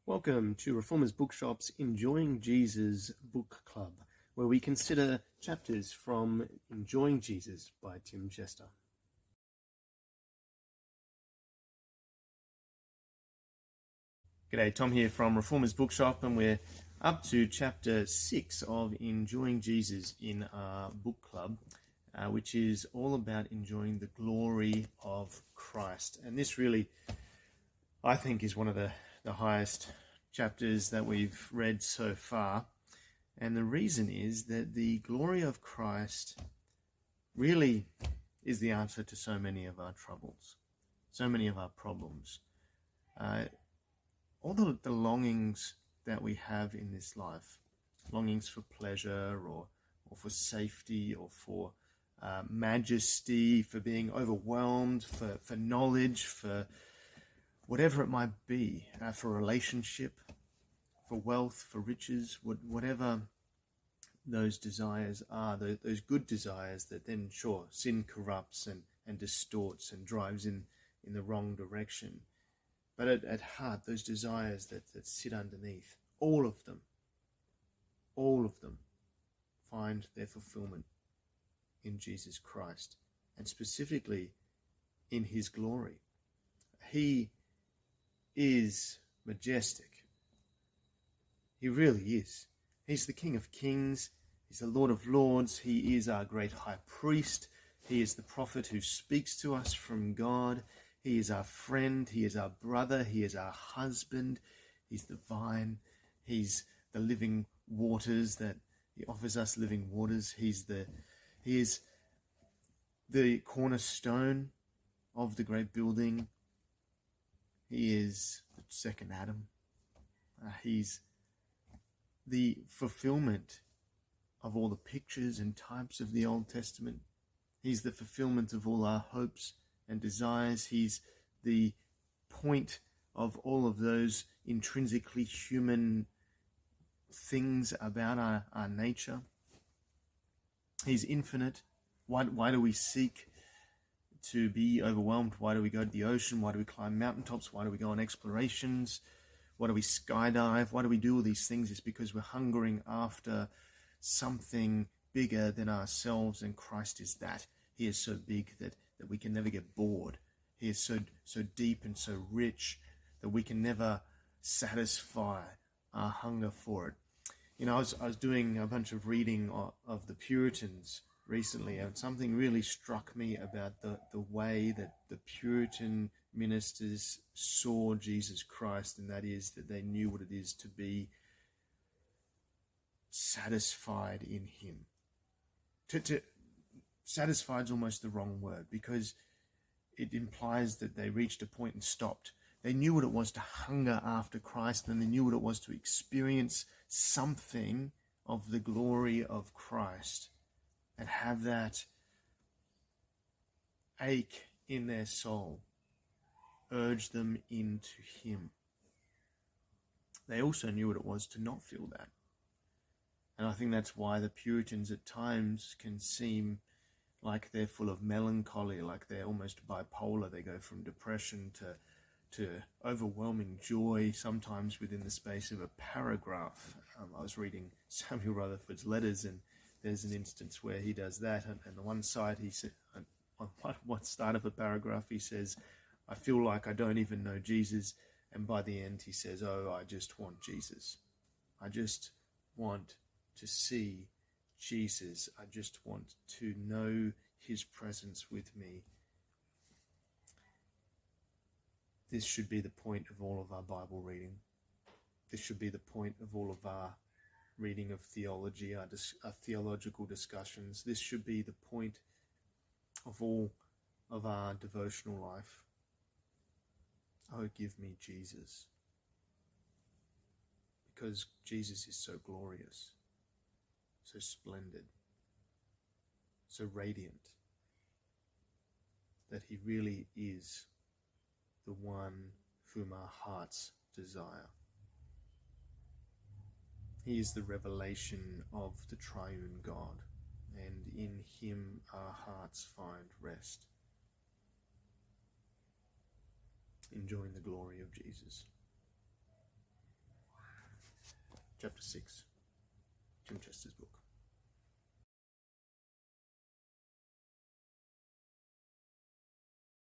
Welcome to Reformers Bookshop's Enjoying Jesus Book Club, where we consider chapters from Enjoying Jesus by Tim Chester. G'day, Tom here from Reformers Bookshop, and we're up to chapter 6 of Enjoying Jesus in our book club, which is all about enjoying the glory of Christ. And this really, I think, is one of the highest chapters that we've read so far. And the reason is that the glory of Christ really is the answer to so many of our troubles, so many of our problems. All the longings that we have in this life, longings for pleasure or for safety or for majesty, for being overwhelmed, for knowledge, for whatever it might be, for relationship, for wealth, for riches, whatever those desires are, those good desires that then, sure, sin corrupts and distorts and drives in the wrong direction. But at heart, those desires that sit underneath, all of them find their fulfillment in Jesus Christ, and specifically in his glory. He is majestic. He really is. He's the King of Kings. He's the Lord of Lords. He is our great high priest. He is the prophet who speaks to us from God. He is our friend. He is our brother. He is our husband. He's the vine. He's the living waters that he offers us living waters. He is the cornerstone of the great building. He is the second Adam. He's the fulfillment of all the pictures and types of the Old Testament. He's the fulfillment of all our hopes and desires. He's the point of all of those intrinsically human things about our nature. He's infinite. Why do we seek to be overwhelmed? Why do we go to the ocean? Why do we climb mountaintops? Why do we go on explorations? Why do we skydive? Why do we do all these things? It's because we're hungering after something bigger than ourselves, and Christ is that. He is so big that we can never get bored. He is so deep and so rich that we can never satisfy our hunger for it. You know, I was doing a bunch of reading of the Puritans recently, and something really struck me about the way that the Puritan ministers saw Jesus Christ, and that is that they knew what it is to be satisfied in him. To satisfied is almost the wrong word, because it implies that they reached a point and stopped. They knew what it was to hunger after Christ, and they knew what it was to experience something of the glory of Christ and have that ache in their soul urge them into him. They also knew what it was to not feel that. And I think that's why the Puritans at times can seem like they're full of melancholy, like they're almost bipolar. They go from depression to overwhelming joy, sometimes within the space of a paragraph. I was reading Samuel Rutherford's letters, and there's an instance where he does that. And on one side, he said, on one start of a paragraph, he says, I feel like I don't even know Jesus. And by the end, he says, oh, I just want Jesus. I just want to see Jesus. I just want to know his presence with me. This should be the point of all of our Bible reading. This should be the point of all of our reading of theology, our theological discussions. This should be the point of all of our devotional life. Oh, give me Jesus. Because Jesus is so glorious, so splendid, so radiant, that he really is the one whom our hearts desire. He is the revelation of the triune God, and in him our hearts find rest. Enjoying the glory of Jesus. chapter 6, Tim Chester's book.